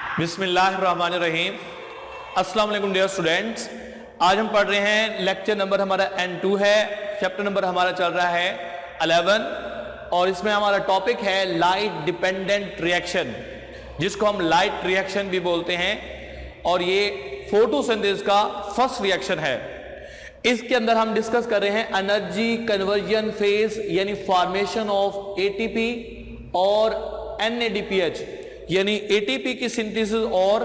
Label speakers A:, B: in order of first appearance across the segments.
A: बिस्मिल्लाहिर्रहमानिर्रहीम। अस्सलाम वालेकुम डियर स्टूडेंट्स। आज हम पढ़ रहे हैं, लेक्चर नंबर हमारा N2 है, चैप्टर नंबर हमारा चल रहा है 11 और इसमें हमारा टॉपिक है लाइट डिपेंडेंट रिएक्शन, जिसको हम लाइट रिएक्शन भी बोलते हैं और ये फोटोसिंथेसिस का फर्स्ट रिएक्शन है। इसके अंदर हम डिस्कस कर रहे हैं एनर्जी कन्वर्जन फेज यानी फॉर्मेशन ऑफ एटीपी और NADPH यानी एटीपी की सिंथेसिस और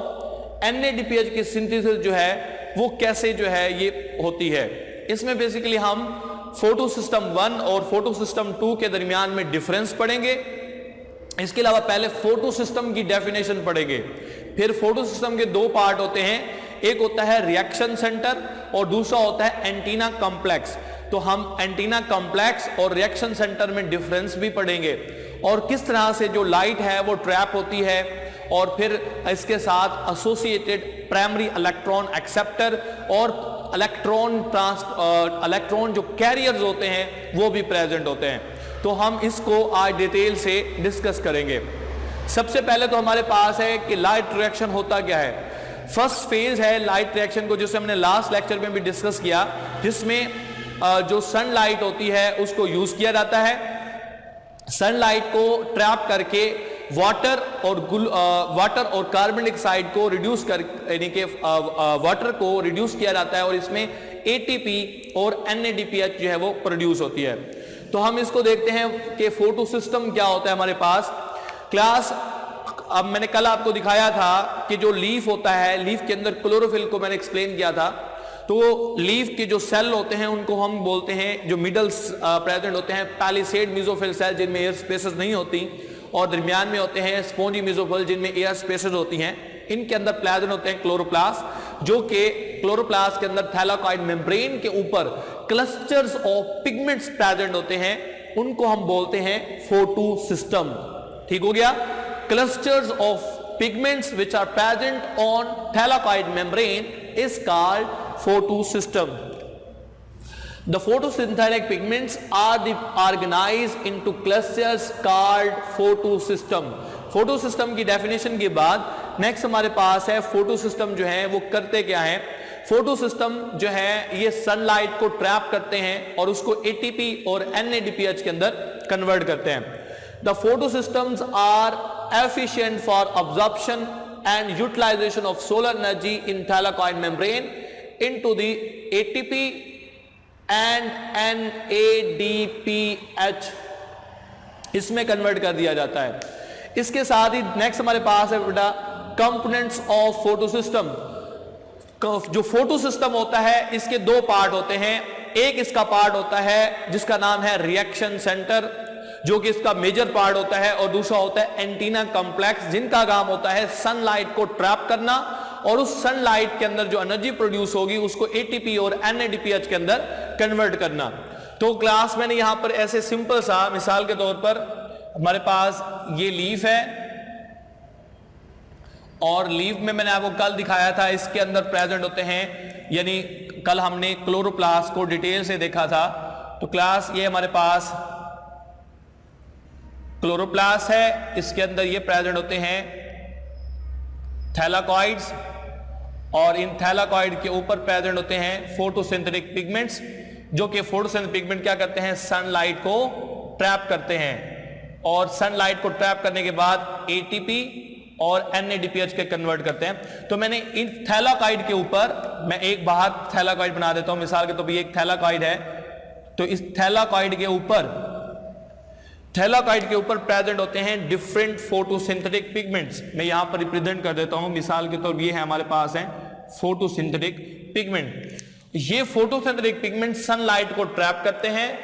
A: NADPH की सिंथेसिस जो है वो कैसे जो है ये होती है। इसमें बेसिकली हम फोटो सिस्टम 1 और फोटो सिस्टम 2 के दरमियान में डिफरेंस पढ़ेंगे। इसके अलावा पहले फोटो सिस्टम की डेफिनेशन पढ़ेंगे, फिर फोटो सिस्टम के दो पार्ट होते हैं, एक होता है रिएक्शन सेंटर और दूसरा होता है एंटीना कॉम्प्लेक्स। तो हम एंटीना कॉम्प्लेक्स और रिएक्शन सेंटर में डिफरेंस भी पढ़ेंगे और किस तरह से जो लाइट है वो ट्रैप होती है और फिर इसके साथ एसोसिएटेड प्राइमरी इलेक्ट्रॉन एक्सेप्टर और इलेक्ट्रॉन जो कैरियर्स होते हैं वो भी प्रेजेंट होते हैं। तो हम इसको आज डिटेल से डिस्कस करेंगे। सबसे पहले तो हमारे पास है कि लाइट रिएक्शन होता क्या है। फर्स्ट फेज है लाइट रिएक्शन को, जिसे हमने लास्ट लेक्चर में भी डिस्कस किया, जिसमें जो सनलाइट होती है उसको यूज किया जाता है। सनलाइट को ट्रैप करके वाटर और कार्बन डाइऑक्साइड को रिड्यूस कर यानी कि वाटर को रिड्यूस किया जाता है और इसमें एटीपी और NADPH जो है वो प्रोड्यूस होती है। तो हम इसको देखते हैं कि फोटो सिस्टम क्या होता है हमारे पास। क्लास अब मैंने कल आपको दिखाया था कि जो लीफ होता है, लीफ के अंदर क्लोरोफिल को मैंने एक्सप्लेन किया था। तो लीफ के जो सेल होते हैं उनको हम बोलते हैं, जो मिडल प्रेजेंट होते हैं, पैलिसेड मेसोफिल सेल जिनमें एयर स्पेसेस नहीं होती और दरमियान में होते हैं स्पॉन्जी मेसोफिल जिनमें एयर स्पेसेस होती हैं। इनके अंदर प्लेजेंट होते हैं क्लोरोप्लास्ट, जो कि क्लोरोप्लास्ट के अंदर थैलाकॉइड मेम्ब्रेन के ऊपर क्लस्टर्स ऑफ पिगमेंट्स प्रेजेंट होते हैं, उनको हम बोलते हैं फोटो सिस्टम। ठीक हो गया। Clusters of pigments which are present on thylakoid membrane is called photosystem. The photosynthetic pigments are organized into clusters called photosystem. photosystem की definition के बाद next हमारे पास है photosystem जो है वो करते क्या है। photosystem जो है ये sunlight को trap करते हैं और उसको ATP और NADPH के अंदर convert करते हैं। The photosystems are efficient for absorption and utilization of solar energy in thylakoid membrane into the ATP and NADPH इसमें कन्वर्ट कर दिया जाता है। इसके साथ ही नेक्स्ट हमारे पास है बेटा कंपोनेंट्स ऑफ फोटोसिस्टम। जो फोटोसिस्टम होता है इसके दो पार्ट होते हैं। एक इसका पार्ट होता है जिसका नाम है रिएक्शन सेंटर, जो कि इसका मेजर पार्ट होता है, और दूसरा होता है एंटीना कॉम्प्लेक्स, जिनका काम होता है सनलाइट को ट्रैप करना और उस सनलाइट के अंदर जो एनर्जी प्रोड्यूस होगी उसको एटीपी और NADPH के अंदर कन्वर्ट करना। तो क्लास मैंने यहां पर ऐसे सिंपल सा मिसाल के तौर पर हमारे पास ये लीफ है और लीफ में मैंने आपको कल दिखाया था इसके अंदर प्रेजेंट होते हैं, यानी कल हमने क्लोरोप्लास्ट को डिटेल से देखा था। तो क्लास ये हमारे पास क्लोरोप्लास्ट है, इसके अंदर ये प्रेजेंट होते हैं थैलाकॉइड्स और इन थैलाकॉइड के ऊपर प्रेजेंट होते हैं फोटोसिंथेटिक पिगमेंट्स, जो कि फोटोसिंथेटिक पिगमेंट क्या करते हैं, सनलाइट को ट्रैप करते हैं और सनलाइट को ट्रैप करने के बाद एटीपी और NADPH के कन्वर्ट करते हैं। तो मैंने इन थैलाकॉइड के ऊपर मैं एक बाहर थैलाकॉइड बना देता हूं, मिसाल के तौर पर ये एक थैलाकॉइड है। तो इस थैलाकॉइड के ऊपर प्रेजेंट होते हैं डिफरेंट फोटोसिंथेटिक पिगमेंट्स। मैं यहां पर रिप्रेजेंट कर देता हूं, मिसाल के तौर पर ये है हमारे पास है फोटोसिंथेटिक पिगमेंट। ये फोटोसिंथेटिक पिगमेंट सनलाइट को ट्रैप करते हैं।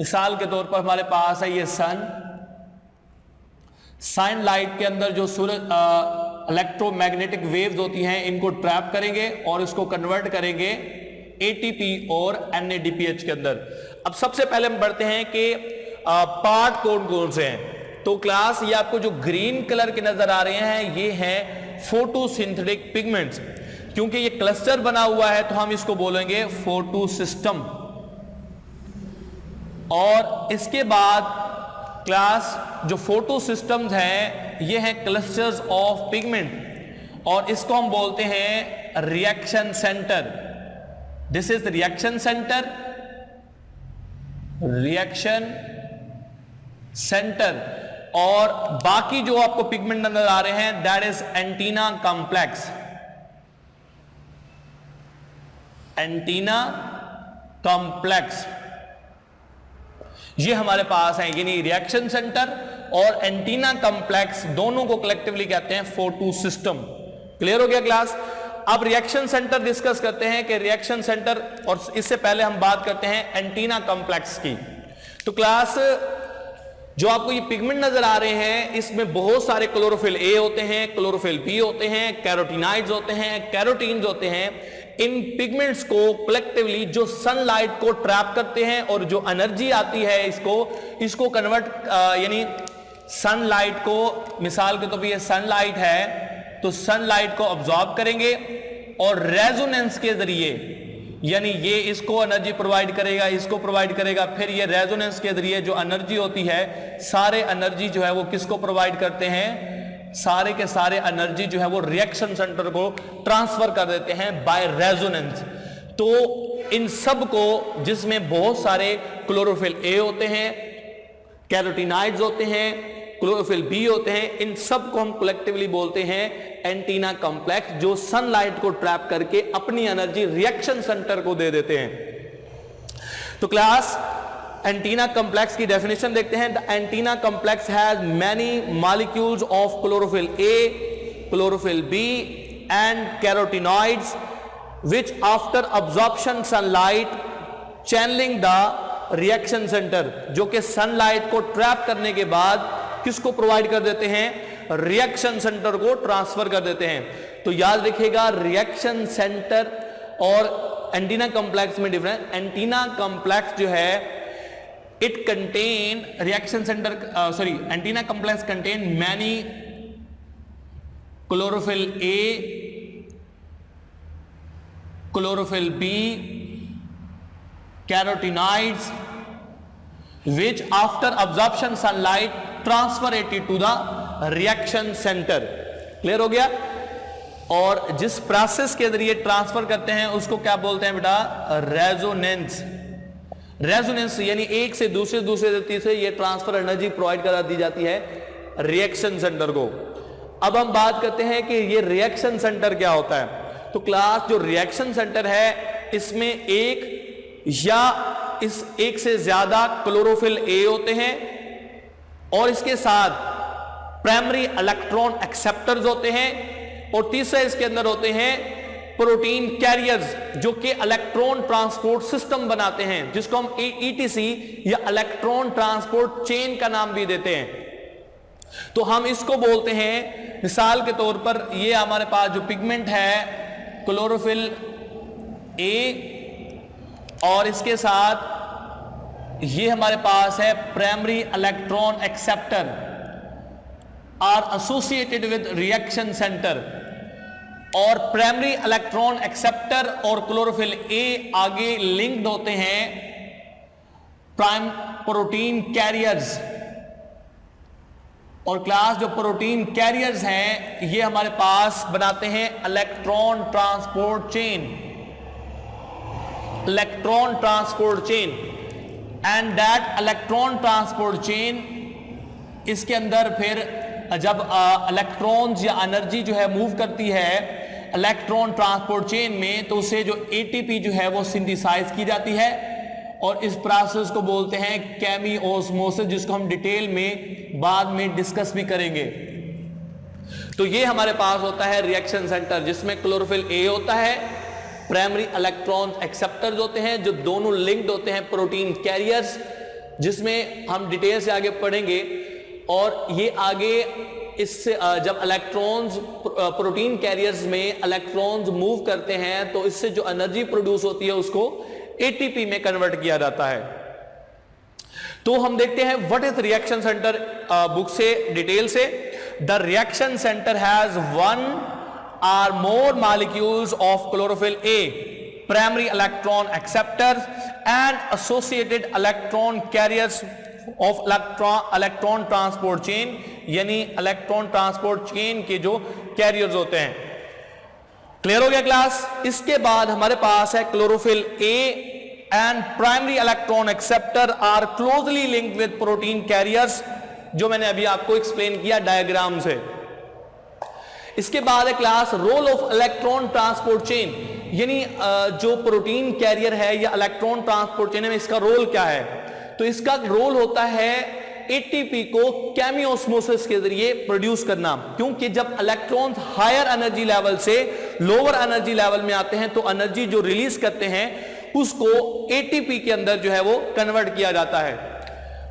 A: मिसाल के तौर पर हमारे पास है ये सनलाइट के अंदर जो सूरज इलेक्ट्रोमैग्नेटिक वेव्स होती हैं इनको ट्रैप करेंगे और इसको कन्वर्ट करेंगे एटीपी और NADPH के अंदर। अब सबसे पहले हम बढ़ते हैं कि पार्ट कौन कौन से हैं। तो क्लास ये आपको जो ग्रीन कलर के नजर आ रहे हैं ये हैं फोटोसिंथेटिक पिगमेंट्स। क्योंकि ये क्लस्टर बना हुआ है तो हम इसको बोलेंगे फोटोसिस्टम। और इसके बाद क्लास जो फोटो सिस्टम्स हैं ये हैं क्लस्टर्स ऑफ पिगमेंट। और इसको हम बोलते हैं reaction centre. This is reaction centre, reaction centre. और बाकी जो आपको पिगमेंट नजर आ रहे हैं that is antenna complex, antenna complex ये हमारे पास है, यानी रिएक्शन सेंटर और एंटीना कॉम्प्लेक्स दोनों को कलेक्टिवली कहते हैं फोटो सिस्टम। क्लियर हो गया क्लास? अब रिएक्शन सेंटर डिस्कस करते हैं कि रिएक्शन सेंटर, और इससे पहले हम बात करते हैं एंटीना कॉम्प्लेक्स की। तो क्लास जो आपको ये पिगमेंट नजर आ रहे हैं इसमें बहुत सारे क्लोरोफिल ए होते हैं, क्लोरोफिल बी होते हैं, कैरोटीनाइड्स होते हैं, कैरोटीन्स होते हैं। इन पिगमेंट्स को कलेक्टिवली जो सनलाइट को ट्रैप करते हैं और जो एनर्जी आती है इसको कन्वर्ट, यानी सनलाइट को, मिसाल के तौर पे ये सनलाइट है तो सनलाइट को ऑब्जॉर्ब करेंगे और रेजोनेंस के जरिए, यानी ये इसको एनर्जी प्रोवाइड करेगा, इसको प्रोवाइड करेगा, फिर ये रेजोनेंस के जरिए जो एनर्जी होती है, सारे एनर्जी जो है वो किसको प्रोवाइड करते हैं, सारे के सारे एनर्जी जो है वो रिएक्शन सेंटर को ट्रांसफर कर देते हैं बाय रेजोनेंस। तो इन सब को, जिसमें बहुत सारे क्लोरोफिल ए होते हैं, कैरोटीनाइड्स होते हैं, क्लोरोफिल बी होते हैं, इन सब को हम कलेक्टिवली बोलते हैं एंटीना कॉम्प्लेक्स, जो सनलाइट को ट्रैप करके अपनी एनर्जी रिएक्शन सेंटर को दे देते हैं। तो क्लास एंटीना कॉम्प्लेक्स की डेफिनेशन देखते हैं। The antenna complex has many molecules of chlorophyll a, chlorophyll b and carotenoids which after absorption sunlight channelling the reaction centre, जो कि सनलाइट को ट्रैप करने के बाद किसको प्रोवाइड कर देते हैं, रिएक्शन सेंटर को ट्रांसफर कर देते हैं। तो याद रखिएगा रिएक्शन सेंटर और एंटीना कॉम्प्लेक्स में डिफरेंस। एंटीना कॉम्प्लेक्स जो है it contain reaction center, antenna complex contain many chlorophyll A, chlorophyll B, carotenoids which after absorption sunlight transfer it to the reaction center। Clear हो गया? और जिस process के जरिए ट्रांसफर करते हैं उसको क्या बोलते हैं बेटा, रेजोनेंस। रेजोनेंस यानी एक से दूसरे तीसरे ये ट्रांसफर एनर्जी प्रोवाइड करा दी जाती है रिएक्शन सेंटर को। अब हम बात करते हैं कि ये रिएक्शन सेंटर क्या होता है। तो क्लास जो रिएक्शन सेंटर है इसमें एक या इस एक से ज्यादा क्लोरोफिल ए होते हैं और इसके साथ प्राइमरी इलेक्ट्रॉन एक्सेप्टर्स होते हैं और तीसरा इसके अंदर होते हैं प्रोटीन कैरियर्स जो कि इलेक्ट्रॉन ट्रांसपोर्ट सिस्टम बनाते हैं, जिसको हम ईटीसी या इलेक्ट्रॉन ट्रांसपोर्ट चेन का नाम भी देते हैं। तो हम इसको बोलते हैं, मिसाल के तौर पर ये हमारे पास जो पिगमेंट है क्लोरोफिल ए और इसके साथ ये हमारे पास है primary electron acceptor are associated with reaction centre. और प्राइमरी इलेक्ट्रॉन एक्सेप्टर और क्लोरोफिल ए आगे लिंक्ड होते हैं प्राइम प्रोटीन कैरियर्स। और क्लास जो प्रोटीन कैरियर्स हैं ये हमारे पास बनाते हैं electron transport chain, electron transport chain. And that electron transport chain, इसके अंदर फिर जब इलेक्ट्रॉन्स या एनर्जी जो है मूव करती है इलेक्ट्रॉन ट्रांसपोर्ट चेन में, तो उसे जो एटीपी जो है वो सिंथेसाइज की जाती है और इस प्रोसेस को बोलते हैं केमिओस्मोसिस, जिसको हम डिटेल में बाद में डिस्कस भी करेंगे। तो ये हमारे पास होता है रिएक्शन सेंटर, जिसमें क्लोरोफिल ए होता है, प्राइमरी इलेक्ट्रॉन एक्सेप्टर्स होते हैं जो दोनों लिंक्ड होते हैं प्रोटीन कैरियर्स, जिसमें हम डिटेल से आगे पढ़ेंगे। और ये आगे इससे जब इलेक्ट्रॉन्स प्रोटीन कैरियर्स में इलेक्ट्रॉन्स मूव करते हैं तो इससे जो एनर्जी प्रोड्यूस होती है उसको एटीपी में कन्वर्ट किया जाता है। तो हम देखते हैं what is reaction centre book से डिटेल से। The reaction centre has one or more molecules of chlorophyll a, primary electron acceptors and associated electron carriers of electron transport chain, यानी इलेक्ट्रॉन ट्रांसपोर्ट चेन के जो carriers होते हैं। Clear हो गया class? इसके बाद हमारे पास है chlorophyll a and primary electron acceptor are closely linked with protein carriers, जो मैंने अभी आपको एक्सप्लेन किया डायग्राम से। इसके बाद है class role of electron transport chain, यानी जो प्रोटीन कैरियर है या इलेक्ट्रॉन ट्रांसपोर्ट चेन में इसका रोल क्या है। तो इसका रोल होता है एटीपी को केमियोस्मोसिस के जरिए प्रोड्यूस करना, क्योंकि जब इलेक्ट्रॉन्स हायर एनर्जी लेवल से लोअर एनर्जी लेवल में आते हैं तो एनर्जी जो रिलीज करते हैं उसको एटीपी के अंदर जो है वो कन्वर्ट किया जाता है।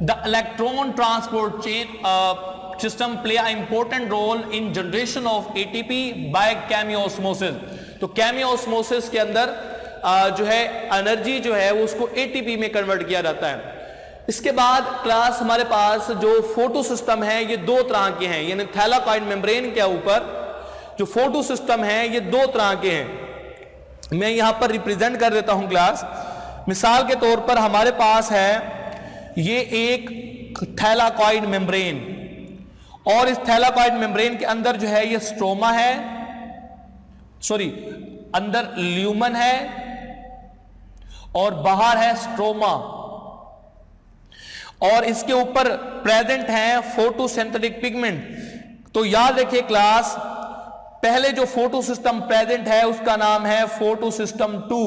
A: The electron transport chain system play a important role in generation of ATP by chemiosmosis. तो केमियोस्मोसिस के अंदर जो है एनर्जी जो है वो उसको एटीपी में कन्वर्ट किया जाता है। इसके बाद क्लास हमारे पास जो फोटो सिस्टम है ये दो तरह के हैं, यानी थैलाकॉइड मेम्ब्रेन के ऊपर जो फोटो सिस्टम है ये दो तरह के हैं। मैं यहां पर रिप्रेजेंट कर देता हूं क्लास। मिसाल के तौर पर हमारे पास है ये एक थैलाकॉइड मेम्ब्रेन, और इस थैलाकॉइड मेम्ब्रेन के अंदर जो है ये स्ट्रोमा है, सॉरी अंदर ल्यूमन है और बाहर है स्ट्रोमा, और इसके ऊपर प्रेजेंट है फोटोसिंथेटिक पिगमेंट। तो याद रखिए क्लास, पहले जो फोटो सिस्टम प्रेजेंट है उसका नाम है फोटो सिस्टम 2।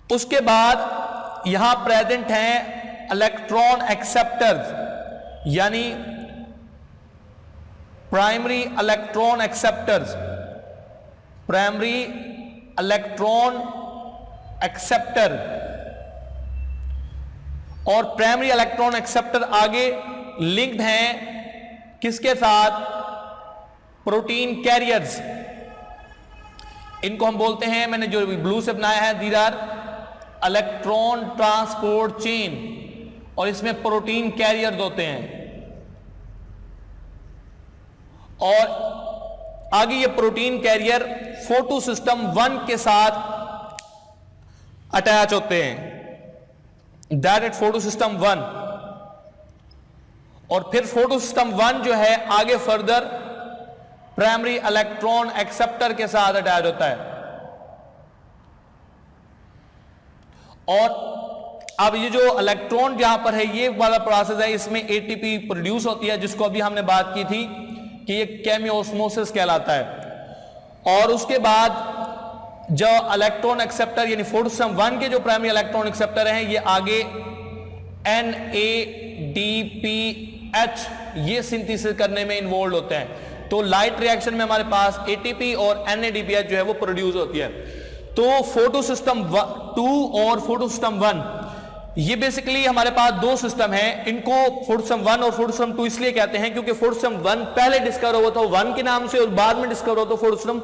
A: उसके बाद यहां प्रेजेंट है इलेक्ट्रॉन एक्सेप्टर्स, यानी primary electron acceptors, primary electron acceptor. और प्राइमरी इलेक्ट्रॉन एक्सेप्टर आगे लिंक्ड हैं किसके साथ? Protein carriers. इनको हम बोलते हैं, मैंने जो ब्लू से बनाया है, these are electron transport chain, और इसमें प्रोटीन कैरियर्स होते हैं। और आगे ये प्रोटीन कैरियर फोटो सिस्टम 1 के साथ अटैच होते हैं, दैट इज फोटो सिस्टम 1। और फिर फोटो सिस्टम 1 जो है आगे फर्दर प्राइमरी इलेक्ट्रॉन एक्सेप्टर के साथ अटैच होता है। और अब ये जो इलेक्ट्रॉन जहां पर है ये वाला प्रोसेस है, इसमें एटीपी प्रोड्यूस होती है, जिसको अभी हमने बात की थी कि ये केमियोस्मोसिस कहलाता है। और उसके बाद जो इलेक्ट्रॉन एक्सेप्टर यानी फोटो सिस्टम 1 के जो प्राइमरी इलेक्ट्रॉन एक्सेप्टर हैं ये आगे NADPH ये सिंथेसिस करने में इन्वॉल्व होते हैं। तो लाइट रिएक्शन में हमारे पास एटीपी और NADPH जो है वो प्रोड्यूस होती है। तो फोटो सिस्टम 2 और फोटो सिस्टम 1 ये बेसिकली हमारे पास दो सिस्टम है। इनको फोटो सिस्टम 1 और फोटो सिस्टम 2 इसलिए कहते हैं क्योंकि फोटो सिस्टम 1 पहले डिस्कवर हुआ था 1 के नाम से और बाद में डिस्कवर हुआ था फोटो सिस्टम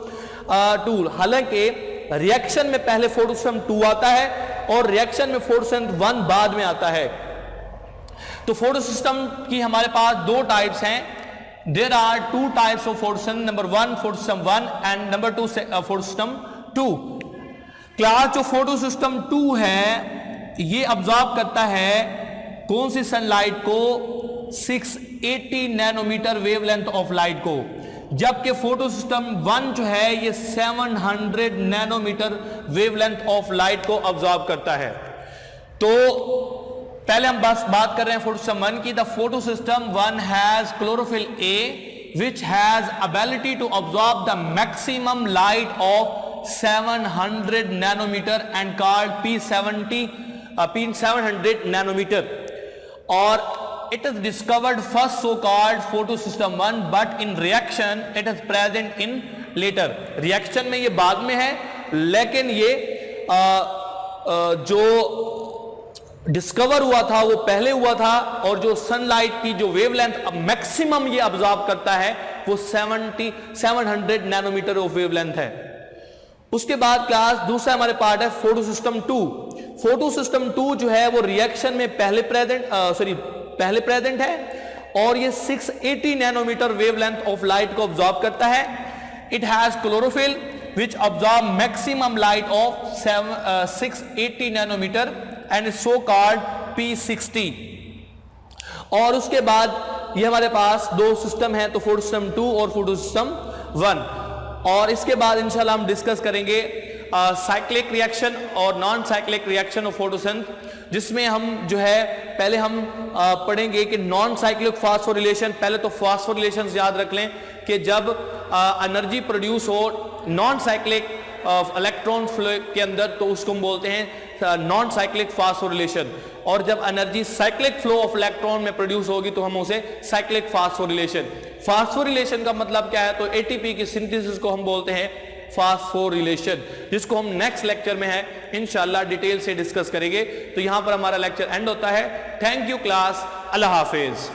A: 2। हालांकि रिएक्शन में पहले फोटो सिस्टम 2 आता है और रिएक्शन में फोटो सिस्टम 1 बाद में आता है। तो फोटो सिस्टम की हमारे पास दो टाइप्स हैं। There are 2 types of photo system, number 1 photo system 1 and number 2 photo system 2। Class जो फोटो सिस्टम 2 है ये ऑब्जर्व करता है कौन सी सनलाइट को? 680 नैनोमीटर वेवलेंथ ऑफ लाइट को, जबकि फोटो सिस्टम 1 जो है ये 700 नैनोमीटर वेवलेंथ ऑफ लाइट को ऑब्जर्व करता है। तो पहले हम बस बात कर रहे हैं फोटो सिस्टम 1 की। The photo system 1 has chlorophyll A which has ability to absorb the maximum light of 700 nanometer and called P700 nanometer, और it is discovered first so called photo system 1 but in reaction it is present in later। reaction में ये बाद में है, लेकिन ये जो discover हुआ था वो पहले हुआ था, और जो सनलाइट की जो वेवलेंथ मैक्सिमम ये ऑब्जर्व करता है वो 700 नैनोमीटर ऑफ वेवलेंथ है। उसके बाद क्लास दूसरा हमारे पार्ट है फोटो सिस्टम 2। फोटो सिस्टम 2 जो है वो रिएक्शन में पहले प्रेजेंट है और ये 680 नैनोमीटर वेवलेंथ ऑफ लाइट को ऑब्जर्व करता है। It has chlorophyll which absorb maximum light of 680 nanometer and is so called P60। और उसके बाद ये हमारे पास दो सिस्टम है, तो फोटो सिस्टम 2 और फोटो सिस्टम 1। और इसके बाद इंशाल्लाह हम डिस्कस करेंगे साइक्लिक रिएक्शन और नॉन साइक्लिक रिएक्शन ऑफ फोटोसिंथ, जिसमें हम जो है पहले हम पढ़ेंगे कि नॉन साइक्लिक फास्फोरिलेशन। पहले तो फास्फोरिलेशन याद रख लें कि जब एनर्जी प्रोड्यूस हो नॉन साइक्लिक इलेक्ट्रॉन फ्लो के अंदर तो उसको हम बोलते हैं नॉन साइक्लिक फास्फोरिलेशन, और जब energy cyclic flow of electron में प्रोड्यूस होगी तो हम उसे साइक्लिक फास्फोरिलेशन। फास्फोरिलेशन का मतलब क्या है? तो एटीपी की सिंथेसिस को हम बोलते हैं फास्फोरिलेशन, जिसको हम नेक्स्ट लेक्चर में है इंशाल्लाह डिटेल से डिस्कस करेंगे। तो यहां पर हमारा लेक्चर एंड होता है। Thank you class, Allah Hafiz.